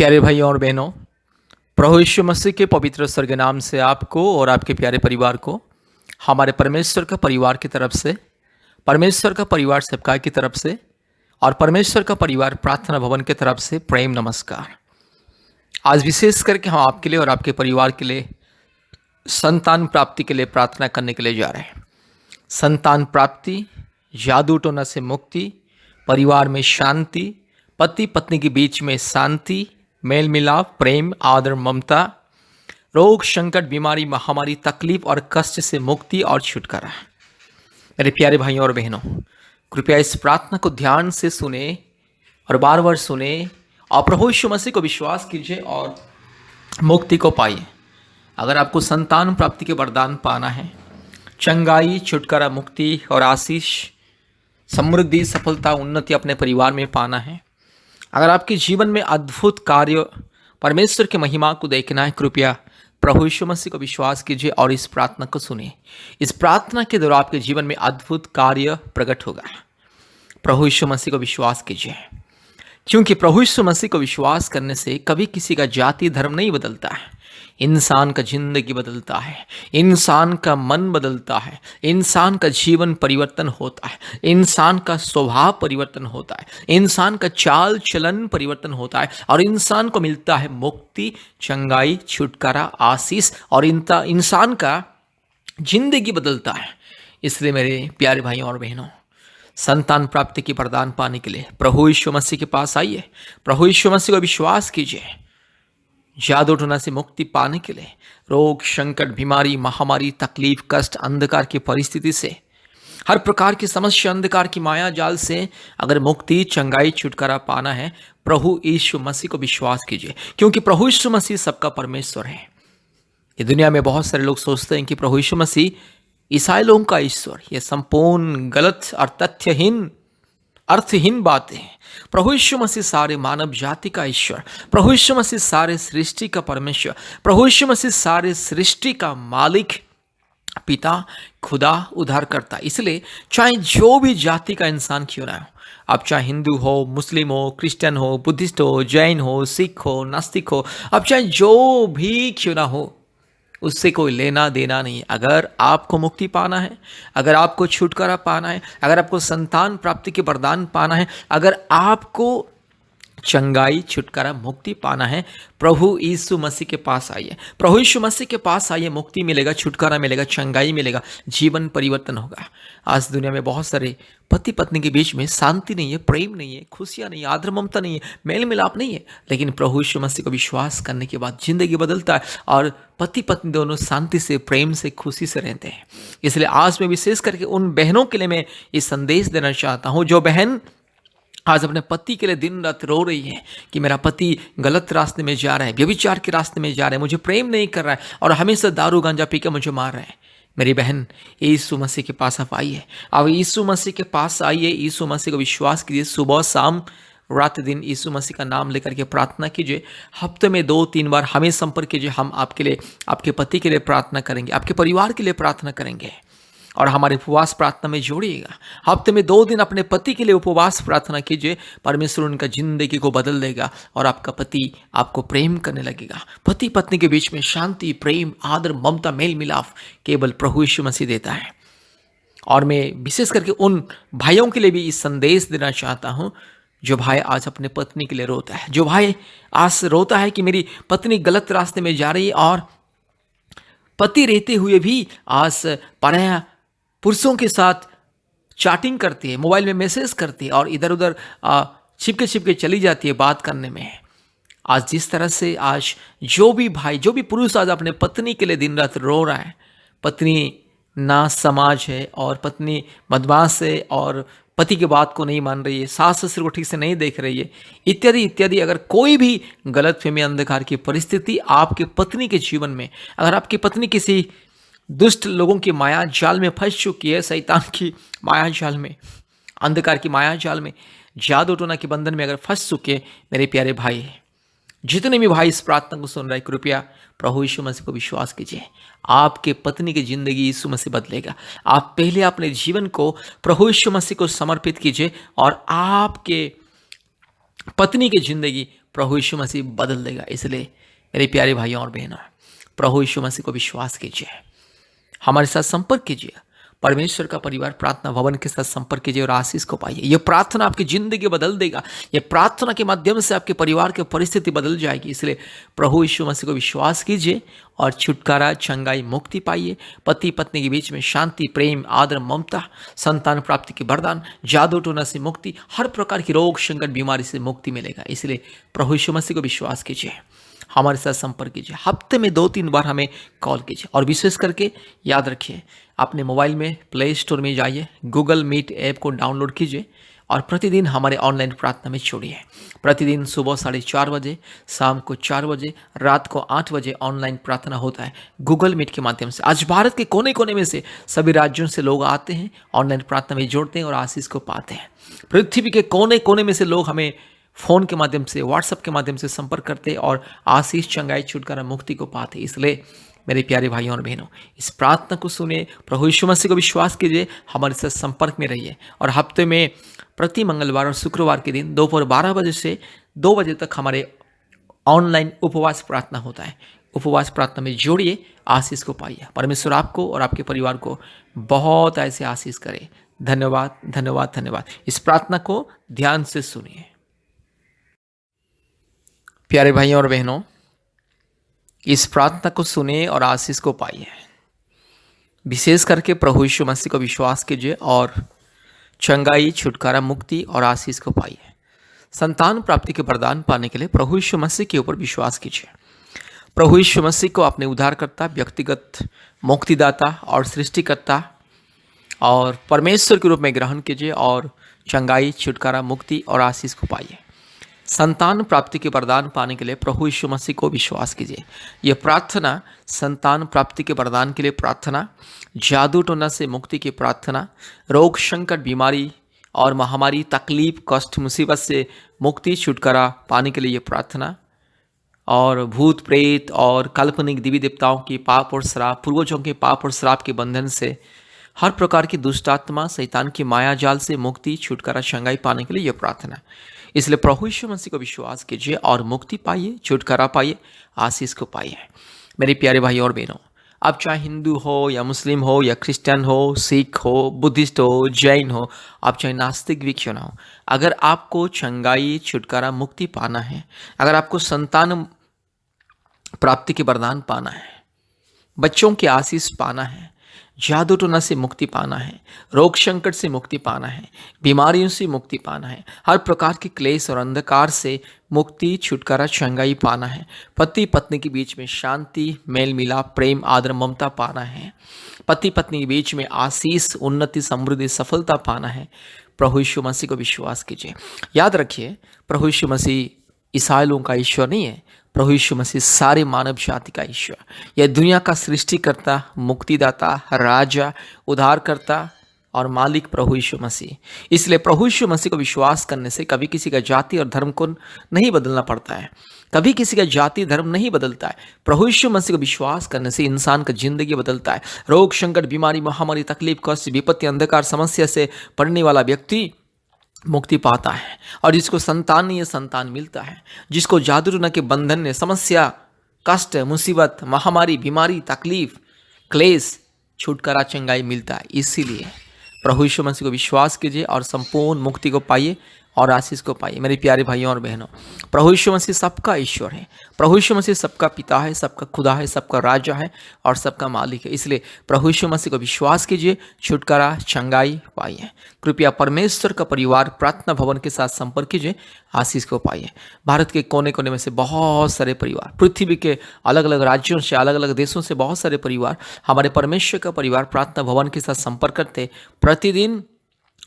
प्यारे भाइयों और बहनों, प्रभु यीशु मसीह के पवित्र स्वर्ग नाम से आपको और आपके प्यारे परिवार को हमारे परमेश्वर का परिवार की तरफ से, परमेश्वर का परिवार सबका की तरफ से और परमेश्वर का परिवार प्रार्थना भवन की तरफ से प्रेम नमस्कार। आज विशेष करके हम आपके लिए और आपके परिवार के लिए संतान प्राप्ति के लिए प्रार्थना करने के लिए जा रहे हैं। संतान प्राप्ति, जादू टोना से मुक्ति, परिवार में शांति, पति पत्नी के बीच में शांति, मेल मिलाप, प्रेम, आदर, ममता, रोग, संकट, बीमारी, महामारी, तकलीफ और कष्ट से मुक्ति और छुटकारा। मेरे प्यारे भाइयों और बहनों, कृपया इस प्रार्थना को ध्यान से सुने और बार बार सुने और प्रभु यीशु मसीह को विश्वास कीजिए और मुक्ति को पाइए। अगर आपको संतान प्राप्ति के वरदान पाना है, चंगाई, छुटकारा, मुक्ति और आशीष, समृद्धि, सफलता, उन्नति अपने परिवार में पाना है, अगर आपके जीवन में अद्भुत कार्य, परमेश्वर की महिमा को देखना है, कृपया प्रभु यीशु मसीह को विश्वास कीजिए और इस प्रार्थना को सुनिए। इस प्रार्थना के द्वारा आपके जीवन में अद्भुत कार्य प्रकट होगा। प्रभु यीशु मसीह को विश्वास कीजिए, क्योंकि प्रभु यीशु मसीह को विश्वास करने से कभी किसी का जाति धर्म नहीं बदलता है। इंसान का जिंदगी बदलता है, इंसान का मन बदलता है, इंसान का जीवन परिवर्तन होता है, इंसान का स्वभाव परिवर्तन होता है, इंसान का चाल चलन परिवर्तन होता है और इंसान को मिलता है मुक्ति, चंगाई, छुटकारा, आशीष और इंसान का जिंदगी बदलता है। इसलिए मेरे प्यारे भाइयों और बहनों, संतान प्राप्ति की वरदान पाने के लिए प्रभु यीशु मसीह के पास आइए, प्रभु यीशु मसीह को विश्वास कीजिए। जादू टोना से मुक्ति पाने के लिए, रोग, संकट, बीमारी, महामारी, तकलीफ, कष्ट, अंधकार की परिस्थिति से, हर प्रकार की समस्या, अंधकार की माया जाल से अगर मुक्ति, चंगाई, छुटकारा पाना है, प्रभु यीशु मसीह को विश्वास कीजिए, क्योंकि प्रभु यीशु मसीह सबका परमेश्वर है। ये दुनिया में बहुत सारे लोग सोचते हैं कि प्रभु यीशु मसीह ईसाई लोगों का ईश्वर। यह संपूर्ण गलत और तथ्यहीन, अर्थहीन बातें हैं। प्रभु यीशु मसीह सारे मानव जाति का ईश्वर, प्रभु यीशु मसीह सारे सृष्टि का परमेश्वर, प्रभु यीशु मसीह सारे सृष्टि का मालिक, पिता, खुदा, उद्धारकर्ता। इसलिए चाहे जो भी जाति का इंसान क्यों ना हो, आप चाहे हिंदू हो, मुस्लिम हो, क्रिश्चियन हो, बुद्धिस्ट हो, जैन हो, सिख हो, नास्तिक हो, आप चाहे जो भी क्यों ना हो, उससे कोई लेना देना नहीं। अगर आपको मुक्ति पाना है, अगर आपको छुटकारा पाना है, अगर आपको संतान प्राप्ति के वरदान पाना है, अगर आपको चंगाई, छुटकारा, मुक्ति पाना है, प्रभु यीशु मसीह के पास आइए। प्रभु यीशु मसीह के पास आइए, मुक्ति मिलेगा, छुटकारा मिलेगा, चंगाई मिलेगा, जीवन परिवर्तन होगा। आज दुनिया में बहुत सारे पति पत्नी के बीच में शांति नहीं है, प्रेम नहीं है, खुशियाँ नहीं है, आदर ममता नहीं है, मेल मिलाप नहीं है, लेकिन प्रभु यीशु मसीह को विश्वास करने के बाद जिंदगी बदलता है और पति पत्नी दोनों शांति से, प्रेम से, खुशी से रहते हैं। इसलिए आज मैं विशेष करके उन बहनों के लिए मैं ये संदेश देना चाहता हूँ, जो बहन आज अपने पति के लिए दिन रात रो रही है कि मेरा पति गलत रास्ते में जा रहा है, व्यभिचार के रास्ते में जा रहा है, मुझे प्रेम नहीं कर रहा है और हमेशा दारू गांजा पी के मुझे मार रहा है। मेरी बहन, यीशु मसीह के पास आप आइए। अब यीशु मसीह के पास आइए, यीशु मसीह को विश्वास कीजिए, सुबह शाम रात दिन यीशु मसीह का नाम लेकर के प्रार्थना कीजिए। हफ्ते में 2-3 बार हमें संपर्क कीजिए। हम आपके लिए, आपके पति के लिए प्रार्थना करेंगे, आपके परिवार के लिए प्रार्थना करेंगे और हमारे उपवास प्रार्थना में जोड़िएगा। हफ्ते में 2 दिन अपने पति के लिए उपवास प्रार्थना कीजिए। परमेश्वर उनका जिंदगी को बदल देगा और आपका पति आपको प्रेम करने लगेगा। पति पत्नी के बीच में शांति, प्रेम, आदर, ममता, मेल मिलाप केवल प्रभु यीशु मसीह देता है। और मैं विशेष करके उन भाइयों के लिए भी इस संदेश देना चाहता हूँ, जो भाई आज अपने पत्नी के लिए रोता है, जो भाई आज रोता है कि मेरी पत्नी गलत रास्ते में जा रही है और पति रहते हुए भी आज पराया पुरुषों के साथ चैटिंग करती है, मोबाइल में मैसेज करती है और इधर उधर छिपके छिपके चली जाती है बात करने में। आज जिस तरह से आज जो भी भाई, जो भी पुरुष आज अपने पत्नी के लिए दिन रात रो रहा है, पत्नी ना समाज है और पत्नी बदमाश है और पति की बात को नहीं मान रही है, सास ससुर को ठीक से नहीं देख रही है, इत्यादि इत्यादि। अगर कोई भी गलतफहमी, अंधकार की परिस्थिति आपके पत्नी के जीवन में, अगर आपकी पत्नी किसी दुष्ट लोगों की माया जाल में फंस चुकी है, शैतान की माया जाल में, अंधकार की माया जाल में, जादू टोना के बंधन में अगर फंस चुके, मेरे प्यारे भाई, जितने भी भाई इस प्रार्थना को सुन रहे हैं, कृपया प्रभु यीशु मसीह को विश्वास कीजिए। आपके पत्नी की जिंदगी यीशु मसीह बदलेगा। आप पहले अपने जीवन को प्रभु यीशु मसीह को समर्पित कीजिए और आपके पत्नी की जिंदगी प्रभु यीशु मसीह बदल देगा। इसलिए मेरे प्यारे भाइयों और बहनों, प्रभु यीशु मसीह को विश्वास कीजिए, हमारे साथ संपर्क कीजिए, परमेश्वर का परिवार प्रार्थना भवन के साथ संपर्क कीजिए और आशीष को पाइए। यह प्रार्थना आपकी जिंदगी बदल देगा। यह प्रार्थना के माध्यम से आपके परिवार की परिस्थिति बदल जाएगी। इसलिए प्रभु यीशु मसीह को विश्वास कीजिए और छुटकारा, चंगाई, मुक्ति पाइए। पति पत्नी के बीच में शांति, प्रेम, आदर, ममता, संतान प्राप्ति के वरदान, जादू टोना से मुक्ति, हर प्रकार की रोग, संकट, बीमारी से मुक्ति मिलेगा। इसलिए प्रभु यीशु मसीह को विश्वास कीजिए, हमारे साथ संपर्क कीजिए। हफ्ते में 2-3 बार हमें कॉल कीजिए और विशेष करके याद रखिए, अपने मोबाइल में प्ले स्टोर में जाइए, गूगल मीट ऐप को डाउनलोड कीजिए और प्रतिदिन हमारे ऑनलाइन प्रार्थना में जुड़िए। प्रतिदिन सुबह 4:30 बजे, शाम को 4 बजे, रात को 8 बजे ऑनलाइन प्रार्थना होता है गूगल मीट के माध्यम से। आज भारत के कोने कोने में से सभी राज्यों से लोग आते हैं, ऑनलाइन प्रार्थना में जुड़ते हैं और आशीष को पाते हैं। पृथ्वी के कोने कोने में से लोग हमें फ़ोन के माध्यम से, व्हाट्सएप के माध्यम से संपर्क करते और आशीष, चंगाई, छुटकारा, मुक्ति को पाते। इसलिए मेरे प्यारे भाइयों और बहनों, इस प्रार्थना को सुने, प्रभु यीशु मसीह को विश्वास कीजिए, हमारे साथ संपर्क में रहिए और हफ्ते में प्रति मंगलवार और शुक्रवार के दिन दोपहर 12 बजे से 2 बजे तक हमारे ऑनलाइन उपवास प्रार्थना होता है। उपवास प्रार्थना में जोड़िए, आशीष को पाइए। परमेश्वर आपको और आपके परिवार को बहुत ऐसे आशीष करे। धन्यवाद, धन्यवाद, धन्यवाद। इस प्रार्थना को ध्यान से सुनिए। प्यारे भाइयों और बहनों, इस प्रार्थना को सुने और आशीष को पाइए। विशेष करके प्रभु यीशु मसीह को विश्वास कीजिए और चंगाई, छुटकारा, मुक्ति और आशीष को पाइए। संतान प्राप्ति के वरदान पाने के लिए प्रभु यीशु मसीह के ऊपर विश्वास कीजिए। प्रभु यीशु मसीह को अपने उद्धारकर्ता, व्यक्तिगत मुक्तिदाता और सृष्टिकर्ता और परमेश्वर के रूप में ग्रहण कीजिए और चंगाई, छुटकारा, मुक्ति और आशीष को पाइए। संतान प्राप्ति के वरदान पाने के लिए प्रभु यीशु मसीह को विश्वास कीजिए। यह प्रार्थना संतान प्राप्ति के वरदान के लिए प्रार्थना, जादू टोना से मुक्ति की प्रार्थना, रोग, संकट, बीमारी और महामारी, तकलीफ, कष्ट, मुसीबत से मुक्ति, छुटकारा पाने के लिए यह प्रार्थना, और भूत प्रेत और काल्पनिक देवी देवताओं की पाप और श्राप, पूर्वजों के पाप और श्राप के बंधन से, हर प्रकार की दुष्टात्मा, शैतान की माया जाल से मुक्ति, छुटकारा, चंगाई पाने के लिए यह प्रार्थना। इसलिए प्रभु यीशु मसीह को विश्वास कीजिए और मुक्ति पाइए, छुटकारा पाइए, आशीष को पाइए। मेरे प्यारे भाई और बहनों, आप चाहे हिंदू हो या मुस्लिम हो या क्रिश्चियन हो, सिख हो, बुद्धिस्ट हो, जैन हो, आप चाहे नास्तिक भी क्यों ना हो, अगर आपको चंगाई, छुटकारा, मुक्ति पाना है, अगर आपको संतान प्राप्ति के वरदान पाना है, बच्चों की आशीष पाना है, जादू टोना से मुक्ति पाना है, रोग संकट से मुक्ति पाना है, बीमारियों से मुक्ति पाना है, हर प्रकार के क्लेश और अंधकार से मुक्ति, छुटकारा, चंगाई पाना है, पति पत्नी के बीच में शांति, मेल मिलाप, प्रेम, आदर, ममता पाना है, पति पत्नी के बीच में आशीष, उन्नति, समृद्धि, सफलता पाना है, प्रभु यीशु मसीह को विश्वास कीजिए। याद रखिए, प्रभु यीशु मसीह ईसाई लोगों का ईश्वर नहीं है, प्रभु यीशु मसीह सारे मानव जाति का ईश्वर, यह दुनिया का सृष्टिकर्ता, मुक्तिदाता, राजा, उद्धारकर्ता और मालिक प्रभु यीशु मसीह। इसलिए प्रभु यीशु मसीह को विश्वास करने से कभी किसी का जाति और धर्म को नहीं बदलना पड़ता है, कभी किसी का जाति धर्म नहीं बदलता है। प्रभु यीशु मसीह को विश्वास करने से इंसान का जिंदगी बदलता है। रोग, संकट, बीमारी, महामारी, तकलीफ, कष्ट, विपत्ति, अंधकार, समस्या से पड़ने वाला व्यक्ति मुक्ति पाता है और जिसको संतान नहीं है, संतान मिलता है। जिसको जादू टोना के बंधन ने, समस्या, कष्ट, मुसीबत, महामारी, बीमारी, तकलीफ, क्लेश, छुटकारा, चंगाई मिलता है। इसीलिए प्रभु यीशु मसीह को विश्वास कीजिए और संपूर्ण मुक्ति को पाइए और आशीष को पाइए। मेरे प्यारे भाइयों और बहनों, प्रभु यीशु मसीह सबका ईश्वर है, प्रभु यीशु मसीह सबका पिता है, सबका खुदा है, सबका राजा है और सबका मालिक है। इसलिए प्रभु यीशु मसीह को विश्वास कीजिए, छुटकारा, चंगाई पाइए। कृपया परमेश्वर का परिवार प्रार्थना भवन के साथ संपर्क कीजिए, आशीष को पाइए। भारत के कोने कोने में से बहुत सारे परिवार, पृथ्वी के अलग अलग राज्यों से, अलग अलग देशों से बहुत सारे परिवार हमारे परमेश्वर का परिवार प्रार्थना भवन के साथ संपर्क करते प्रतिदिन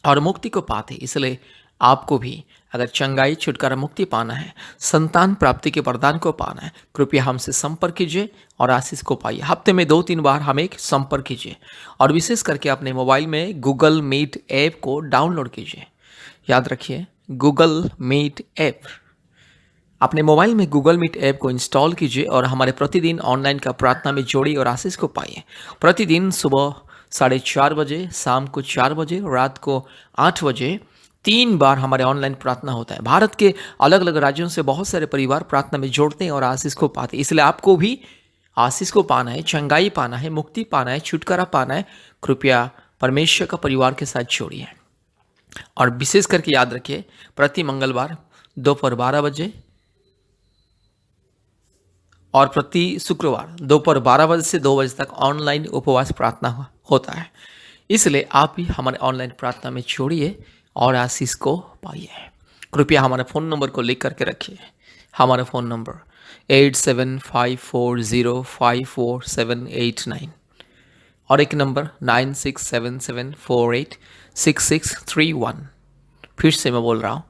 और मुक्ति को पाते। इसलिए आपको भी अगर चंगाई, छुटकारा, मुक्ति पाना है, संतान प्राप्ति के वरदान को पाना है, कृपया हमसे संपर्क कीजिए और आशीष को पाइए। हफ्ते में 2-3 बार हमें संपर्क कीजिए और विशेष करके अपने मोबाइल में गूगल मीट ऐप को डाउनलोड कीजिए। याद रखिए, गूगल मीट ऐप, अपने मोबाइल में गूगल मीट ऐप को इंस्टॉल कीजिए और हमारे प्रतिदिन ऑनलाइन का प्रार्थना में जोड़िए और आशीष को पाइए। प्रतिदिन सुबह 4:30 बजे, शाम को 4 बजे, रात को 8 बजे 3 बार हमारे ऑनलाइन प्रार्थना होता है। भारत के अलग-अलग राज्यों से बहुत सारे परिवार प्रार्थना में जोड़ते हैं और आशीष को पाते हैं। इसलिए आपको भी आशीष को पाना है, चंगाई पाना है, मुक्ति पाना है, छुटकारा पाना है, कृपया परमेश्वर का परिवार के साथ जोड़िए। और विशेष करके याद रखिए, प्रति मंगलवार दोपहर 12 बजे और प्रति शुक्रवार दोपहर 12 बजे से 2 बजे तक ऑनलाइन उपवास प्रार्थना होता है। इसलिए आप भी हमारे ऑनलाइन प्रार्थना में जोड़िए और आशीष को पाइए। कृपया हमारे फ़ोन नंबर को लिख करके रखिए। हमारा फ़ोन नंबर 8754054789 और एक नंबर 9677486631। फिर से मैं बोल रहा हूँ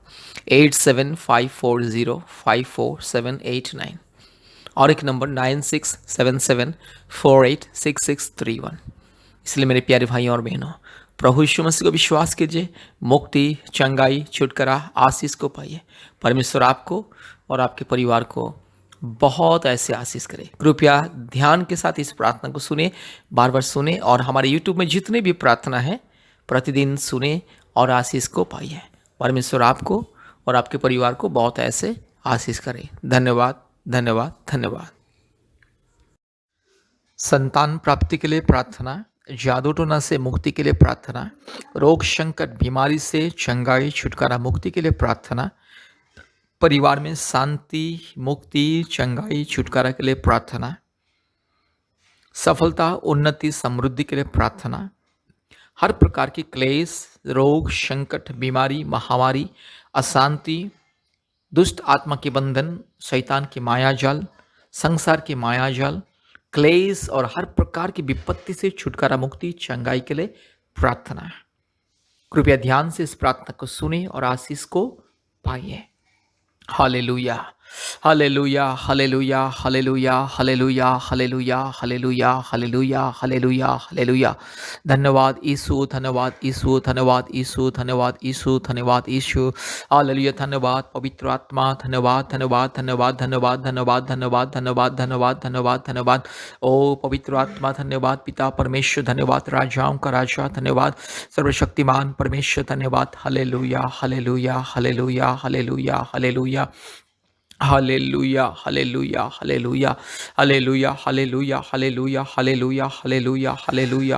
8754054789 और एक नंबर 9677486631। इसलिए मेरे प्यारे भाइयों और बहनों, प्रभु यीशु मसीह को विश्वास कीजिए, मुक्ति, चंगाई, छुटकारा, आशीष को पाइए। परमेश्वर आपको और आपके परिवार को बहुत ऐसे आशीष करे। कृपया ध्यान के साथ इस प्रार्थना को सुने, बार बार सुने और हमारे यूट्यूब में जितने भी प्रार्थना है प्रतिदिन सुने और आशीष को पाइए। परमेश्वर आपको और आपके परिवार को बहुत ऐसे आशीष करे। धन्यवाद, धन्यवाद, धन्यवाद। संतान प्राप्ति के लिए प्रार्थना, जादू टोना से मुक्ति के लिए प्रार्थना, रोग संकट बीमारी से चंगाई छुटकारा मुक्ति के लिए प्रार्थना, परिवार में शांति मुक्ति चंगाई छुटकारा के लिए प्रार्थना, सफलता उन्नति समृद्धि के लिए प्रार्थना, हर प्रकार की क्लेश रोग संकट बीमारी महामारी अशांति दुष्ट आत्मा के बंधन शैतान की मायाजाल संसार की मायाजाल क्लेश और हर प्रकार की विपत्ति से छुटकारा मुक्ति चंगाई के लिए प्रार्थना। कृपया ध्यान से इस प्रार्थना को सुने और आशीष को पाइए। Hallelujah, hallelujah, hallelujah, hallelujah, hallelujah, hallelujah, hallelujah, hallelujah, hallelujah, hallelujah. धन्यवाद यीशु, धन्यवाद यीशु, धन्यवाद यीशु, धन्यवाद यीशु, धन्यवाद यीशु। हालेलुया, धन्यवाद पवित्र आत्मा, धन्यवाद, धन्यवाद, धन्यवाद, धन्यवाद, धन्यवाद, धन्यवाद, धन्यवाद, धन्यवाद, धन्यवाद, धन्यवाद। ओ पवित्र आत्मा धन्यवाद, पिता परमेश्वर धन्यवाद, राजाओं का राजा धन्यवाद, सर्वशक्तिमान परमेश्वर धन्यवाद। Hallelujah, hallelujah, hallelujah, hallelujah, hallelujah, hallelujah, hallelujah, hallelujah, hallelujah, hallelujah, hallelujah, hallelujah, hallelujah,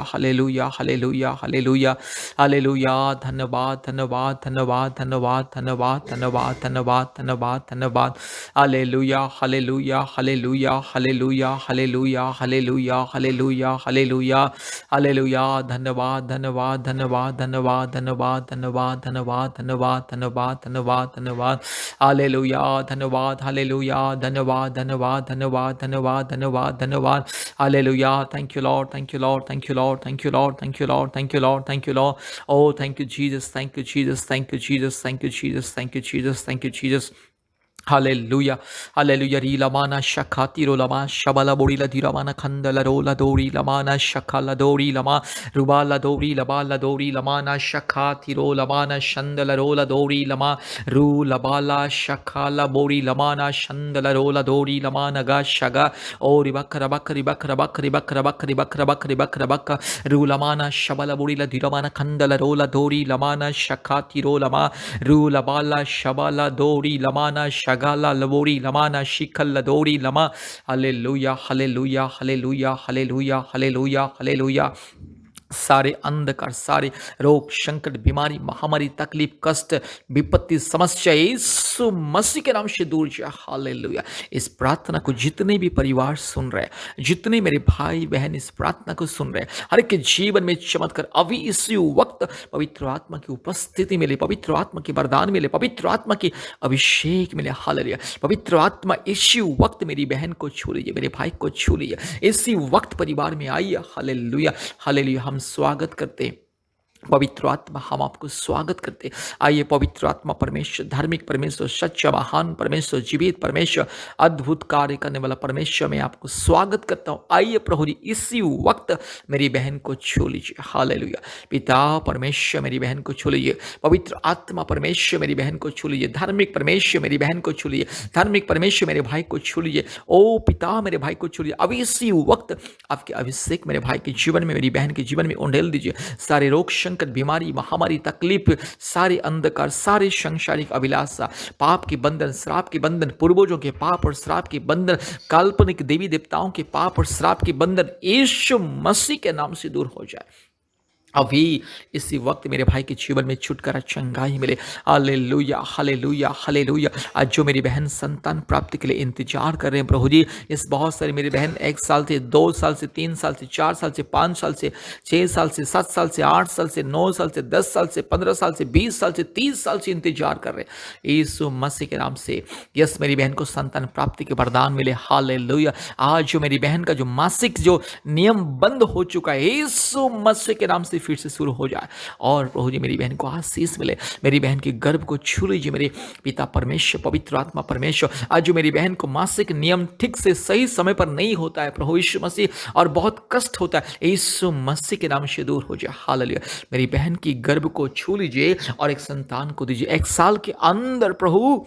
hallelujah, hallelujah, hallelujah, hallelujah, hallelujah. धन्यवाद, धन्यवाद, धन्यवाद, धन्यवाद, धन्यवाद, धन्यवाद, धन्यवाद, धन्यवाद, धन्यवाद। Hallelujah, hallelujah, hallelujah, hallelujah, hallelujah, hallelujah, hallelujah, hallelujah, hallelujah. धन्यवाद, धन्यवाद, धन्यवाद, धन्यवाद, धन्यवाद, धन्यवाद, धन्यवाद, धन्यवाद, धन्यवाद, धन्यवाद, धन्यवाद। हालेलुया, धन्यवाद, हालेलुया, धन्यवाद, धन्यवाद, धन्यवाद, धन्यवाद, धन्यवाद, धन्यवाद। Hallelujah, thank you Lord, thank you Lord, thank you Lord, thank you Lord, thank you Lord, thank you Lord, thank you Lord. Oh, thank you, Jesus. Thank you, Jesus. Thank you, Jesus. Thank you, Jesus. Thank you, Jesus. Thank you, Jesus. Hallelujah, hallelujah. Rila mana shakati rolama shabala borila diramana khandala rola dori lamana shakala dori lama rubala dori labala dori lamana shakati rolamana shandala rola dori lama ru labala shakala bori lamana shandala rola dori lamana ga shaga ori bakra bakri bakra bakri bakra bakri bakra bakri bakra bakka ru lamana shabala borila diramana khandala rola dori lamana shakati rolama ru labala shabala dori lamana Shagala Labori Lamana Shikal Ladori Lama. Hallelujah, hallelujah, hallelujah, hallelujah, hallelujah, hallelujah. सारे अंधकार सारे रोग संकट बीमारी महामारी तकलीफ कष्ट विपत्ति समस्या यीशु मसीह के नाम से दूर जा। हालेलुया। इस प्रार्थना को जितने भी परिवार सुन रहे हैं जितने मेरे भाई बहन इस प्रार्थना को सुन रहे हैं हर एक के जीवन में चमत्कार अभी इसी वक्त पवित्र आत्मा की उपस्थिति मिले पवित्र आत्मा की वरदान मिले पवित्र आत्मा की अभिषेक मिले। हालेलुया। पवित्र आत्मा इसी वक्त मेरी बहन को छू लीजिए मेरे भाई को छू लीजिए इसी वक्त परिवार में आइए। Hallelujah, hallelujah. हम स्वागत करते हैं पवित्र आत्मा हम आपको स्वागत करते। आइए पवित्र आत्मा परमेश्वर धार्मिक परमेश्वर सच्चा महान परमेश्वर जीवित परमेश्वर अद्भुत कार्य करने वाला परमेश्वर मैं आपको स्वागत करता हूँ। आइए प्रभु जी इसी वक्त मेरी बहन को छू लीजिए। हालेलुया। पिता परमेश्वर मेरी बहन को छू लीजिए पवित्र आत्मा परमेश्वर मेरी बहन को छू लीजिए धार्मिक परमेश्वर मेरी बहन को छू लीजिए धार्मिक परमेश्वर मेरे भाई को छू लीजिए। ओ पिता मेरे भाई को छू लीजिए अभी इसी वक्त आपके अभिषेक मेरे भाई के जीवन में मेरी बहन के जीवन में उंडेल दीजिए। सारे रोग संकट, बीमारी, महामारी, तकलीफ, सारे अंधकार, सारे सांसारिक अभिलाषा, पाप के बंधन, श्राप के बंधन, पूर्वजों के पाप और श्राप के बंधन, काल्पनिक देवी देवताओं के पाप और श्राप के बंधन यीशु मसीह के नाम से दूर हो जाए। अभी इसी वक्त मेरे भाई के जीवन में छुटकारा, चंगाई मिले। Hallelujah, hallelujah, hallelujah. आज जो मेरी बहन संतान प्राप्ति के लिए इंतजार कर रहे हैं प्रभु जी, इस बहुत सारी मेरी बहन 1 साल से, 2 साल से, 3 साल से, 4 साल से, 5 साल से, 6 साल से, 7 साल से, 8 साल से, 9 साल से, 10 साल से, 15 साल से, 20 साल से, 30 साल से इंतजार कर रहे हैं। यीशु मसीह के नाम से यस, मेरी बहन को संतान प्राप्ति के वरदान मिले। हालेलुया। आज जो मेरी बहन का जो मासिक जो नियम बंद हो चुका है, यीशु मसीह के नाम से फिर से शुरू हो जाए। और प्रभु जी मेरी बहन को आशीष मिले। मेरी बहन के गर्भ को छू लीजिए मेरे पिता परमेश्वर, पवित्र आत्मा परमेश्वर। आज जो मेरी बहन को मासिक नियम ठीक से सही समय पर नहीं होता है प्रभु यीशु मसीह, और बहुत कष्ट होता है, यीशु मसीह के नाम से दूर हो जाए। हालेलुया। मेरी बहन की गर्भ को छू लीजिए और एक संतान को दीजिए। 1 साल के अंदर प्रभु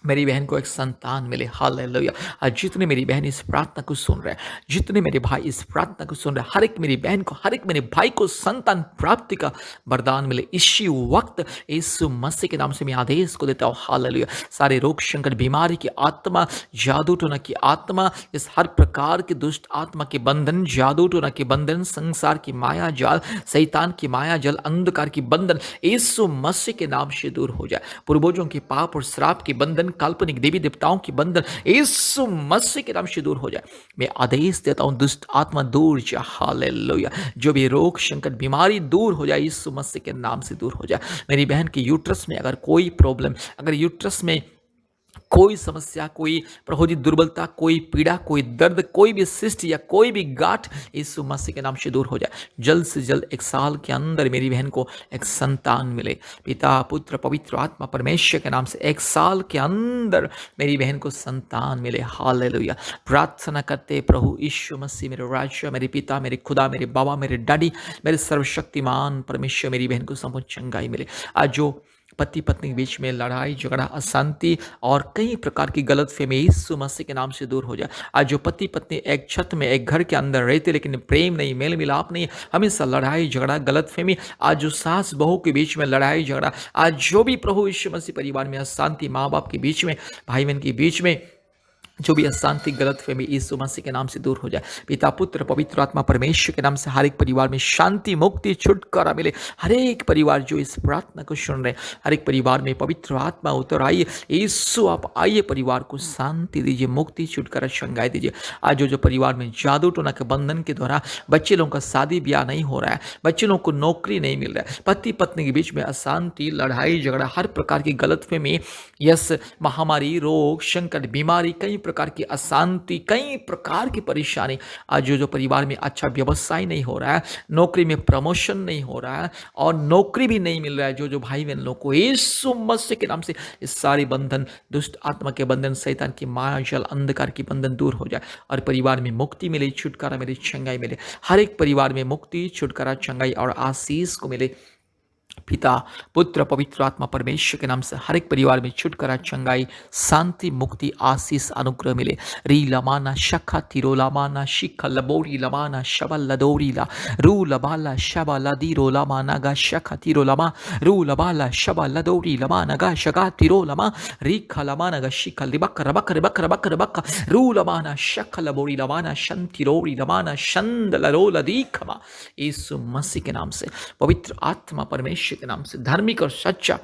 मेरी बहन को एक संतान मिले। हालेलुया। आज जितने मेरी बहन इस प्रार्थना को सुन रहे हैं, जितने मेरे भाई इस प्रार्थना को सुन रहे हैं, हर एक मेरी बहन को, हर एक मेरे भाई को संतान प्राप्ति का वरदान मिले इसी वक्त। यीशु मसीह के नाम से मैं आदेश को देता हूँ। हालेलुया। सारे रोग, संकट, बीमारी की आत्मा, जादू टोना की आत्मा, इस हर प्रकार के दुष्ट आत्मा के बंधन, जादू टोना के बंधन, संसार की माया जाल, शैतान की माया जाल, अंधकार की बंधन यीशु मसीह के नाम से दूर हो जाए। पूर्वजों के पाप और श्राप के बंधन, काल्पनिक देवी देवताओं की बंधन यीशु मसीह के नाम से दूर हो जाए। मैं आदेश देता हूं, दुष्ट आत्मा दूर जा। हालेलुया। जो भी रोग, संकट, बीमारी दूर हो जाए, यीशु मसीह के नाम से दूर हो जाए। मेरी बहन के यूट्रस में अगर कोई प्रॉब्लम, अगर यूट्रस में कोई समस्या, कोई प्रभु जी दुर्बलता, कोई पीड़ा, कोई दर्द, कोई भी शिष्ट या कोई भी गांठ यीशु मसीह के नाम से दूर हो जाए। जल्द से जल्द 1 साल के अंदर मेरी बहन को एक संतान मिले। पिता, पुत्र, पवित्र आत्मा परमेश्वर के नाम से 1 साल के अंदर मेरी बहन को संतान मिले। हालेलुया। प्रार्थना करते प्रभु यीशु मसीह, मेरे राजा, मेरे पिता, मेरे खुदा, मेरे बाबा, मेरे डैडी, मेरे सर्वशक्तिमान परमेश्वर, मेरी बहन को संपूर्ण चंगाई मिले। आज जो पति पत्नी के बीच में लड़ाई झगड़ा, अशांति और कई प्रकार की गलतफहमी यीशु मसीह के नाम से दूर हो जाए। आज जो पति पत्नी एक छत में, एक घर के अंदर रहते लेकिन प्रेम नहीं, मेल मिलाप नहीं, हमेशा लड़ाई झगड़ा, गलतफहमी, आज जो सास बहू के बीच में लड़ाई झगड़ा, आज जो भी प्रभु यीशु मसीह परिवार में अशांति, माँ बाप के बीच में, भाई बहन के बीच में जो भी अशांति, गलतफहमी यीशु मसीह के नाम से दूर हो जाए। पिता, पुत्र, पवित्र आत्मा परमेश्वर के नाम से हर एक परिवार में शांति, मुक्ति, छुटकारा मिले। हर एक परिवार जो इस प्रार्थना को सुन रहे हैं, हर एक परिवार में पवित्र आत्मा उतर आइए। यीशु आप आइए, परिवार को शांति दीजिए, मुक्ति, छुटकारा, चंगाई दीजिए। आज जो परिवार में जादू टोना के बंधन के द्वारा बच्चे लोगों का शादी ब्याह नहीं हो रहा है, बच्चे लोगों को नौकरी नहीं मिल रहा है, पति पत्नी के बीच में अशांति, लड़ाई झगड़ा, हर प्रकार की गलतफहमी, यस, महामारी, रोग, संकट, बीमारी, कई प्रकार की अशांति, कई प्रकार की परेशानी, आज जो परिवार में अच्छा व्यवसाय नहीं हो रहा है, नौकरी में प्रमोशन नहीं हो रहा है और नौकरी भी नहीं मिल रहा है, जो भाई बहन लोग को यीशु मसीह के नाम से इस सारे बंधन, दुष्ट आत्मा के बंधन, शैतान की माया जाल, अंधकार की बंधन दूर हो जाए और परिवार में मुक्ति मिले, छुटकारा मिले, चंगाई मिले। हर एक परिवार में मुक्ति, छुटकारा, चंगाई और आशीष को मिले। पिता, पुत्र, पवित्र आत्मा परमेश्वर के नाम से हर एक परिवार में छुटकारा, चंगाई, शांति, मुक्ति, आशीष, अनुग्रह मिले। री लमाना शखा तिरो लमाना शिखा लबोरी लमाना शबा लदोरी ला रू लबाला शबा लदी रो लमाना गा शखा तिरो लमा रू लबाला शबा लदोरी लमाना गा शगा तिरो लमा री खलमाना गा शिखा लिबक रबक रबक रबक रबक रू लमाना शखा लबोरी लमाना शंति रोरी लमाना शंद लरो लदी खमा। यीशु मसीह के नाम से, पवित्र आत्मा परमेश्वर के नाम से, धार्मिक और सच्चा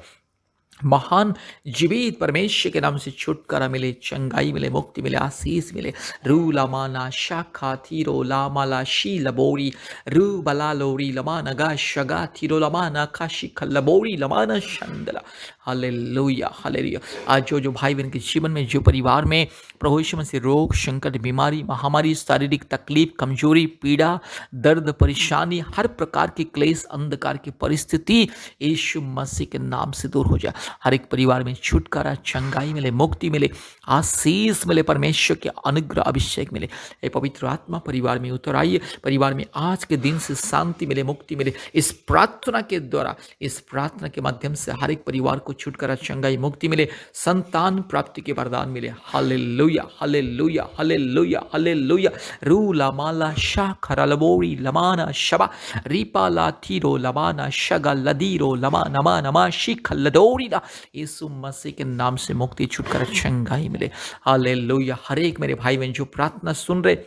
महान जीवित परमेश्वर के नाम से छुटकारा मिले, चंगाई मिले, मुक्ति मिले, आशीष मिले। रू लमाना शाखा थीरो लामाला शी लबोरी रू बला लोरी लमाना गा शगा थीरो लमाना काशी खलबोरी लमाना शंदला। Hallelujah, hallelujah. आज जो भाई बहन के जीवन में, जो परिवार में प्रभु यीशु मसीह रोग, संकट, बीमारी, महामारी, शारीरिक तकलीफ, कमजोरी, पीड़ा, दर्द, परेशानी, हर प्रकार की क्लेश, अंधकार की परिस्थिति यीशु मसीह के नाम से दूर हो जाए। हर एक परिवार में छुटकारा, चंगाई मिले, मुक्ति मिले, आशीष मिले, परमेश्वर के अनुग्रह अभिषेक मिले। ये पवित्र आत्मा परिवार में उतर आइए, परिवार में आज के दिन से शांति मिले, मुक्ति मिले। इस प्रार्थना के द्वारा, इस प्रार्थना के माध्यम से हर एक परिवार को छुटकारा, चंगाई, मुक्ति मिले, संतान प्राप्ति के वरदान मिले। Hallelujah, hallelujah, hallelujah, hallelujah. रूला माला शा खरलबोरी लमाना शबा रीपा लाथीरो लमाना शगा लदीरो लमा नमा नमा शिख लदोरीदा। यीशु मसीह के नाम से मुक्ति, छुटकारा, चंगाई मिले। हालेलुया। हर एक मेरे भाई बहन जो प्रार्थना सुन रहे,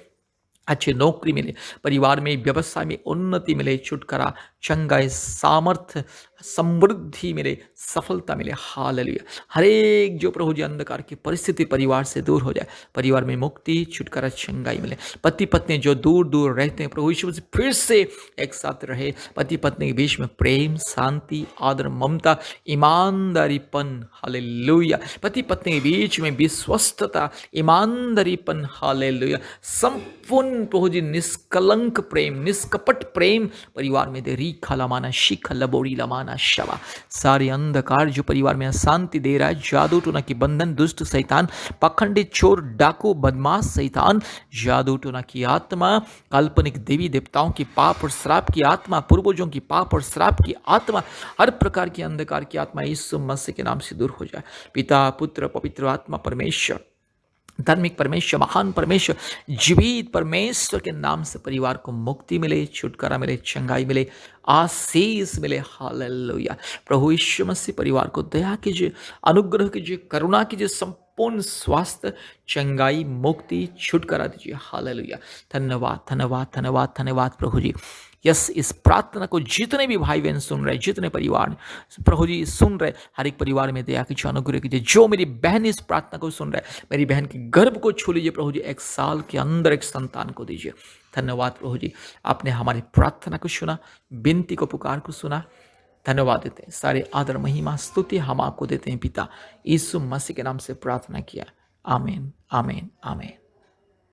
अच्छी नौकरी मिले, परिवार में व्यवसाय में उन्नति मिले, छुटकारा, चंगाई, सामर्थ्य, समृद्धि मिले, सफलता मिले। हालेलुया। हर एक जो प्रभु जी अंधकार की परिस्थिति परिवार से दूर हो जाए, परिवार में मुक्ति, छुटकारा, चंगाई मिले। पति पत्नी जो दूर दूर रहते हैं, प्रभु यीशु से फिर से एक साथ रहे। पति पत्नी के बीच में प्रेम, शांति, आदर, ममता, ईमानदारीपन। हालेलुया। पति पत्नी के बीच में विश्वस्तता, ईमानदारीपन। हालेलुया। संपूर्ण प्रभु जी निष्कलंक प्रेम, निष्कपट प्रेम परिवार में दे। रीखा लमाना शिखा लबोरी लमाना शवा। सारे अंधकार जो परिवार में अशांति दे रहा है, जादू टोना की बंधन, दुष्ट शैतान, पखंडी, चोर, डाकू, बदमाश शैतान, जादू टोना की आत्मा, काल्पनिक देवी देवताओं की पाप और श्राप की आत्मा, पूर्वजों की पाप और श्राप की आत्मा, हर प्रकार की अंधकार की आत्मा यीशु मसीह के नाम से दूर हो जाए। पिता, पुत्र, पवित्र आत्मा, परमेश्वर, धार्मिक परमेश्वर, महान परमेश्वर, जीवित परमेश्वर के नाम से परिवार को मुक्ति मिले, छुटकारा मिले, चंगाई मिले, आशीष मिले। हालेलुया। प्रभु यीशु मसीह परिवार को दया कीजिए, अनुग्रह कीजिए, करुणा कीजिए, संपूर्ण स्वास्थ्य, चंगाई, मुक्ति, छुटकारा दीजिए। हालेलुया। धन्यवाद, धन्यवाद, धन्यवाद, धन्यवाद प्रभु जी। यस, इस प्रार्थना को जितने भी भाई बहन सुन रहे, जितने परिवार प्रभु जी सुन रहे, हर एक परिवार में दया कीजिए, अनुग्रह कीजिए। जो मेरी बहन इस प्रार्थना को सुन रहे, मेरी बहन के गर्भ को छू लीजिए प्रभु जी, 1 साल के अंदर एक संतान को दीजिए। धन्यवाद प्रभु जी, आपने हमारी प्रार्थना को सुना, विनती को, पुकार को सुना। धन्यवाद देते हैं, सारे आदर, महिमा, स्तुति हम आपको देते हैं पिता। यीशु मसीह के नाम से प्रार्थना किया। आमीन, आमीन, आमीन।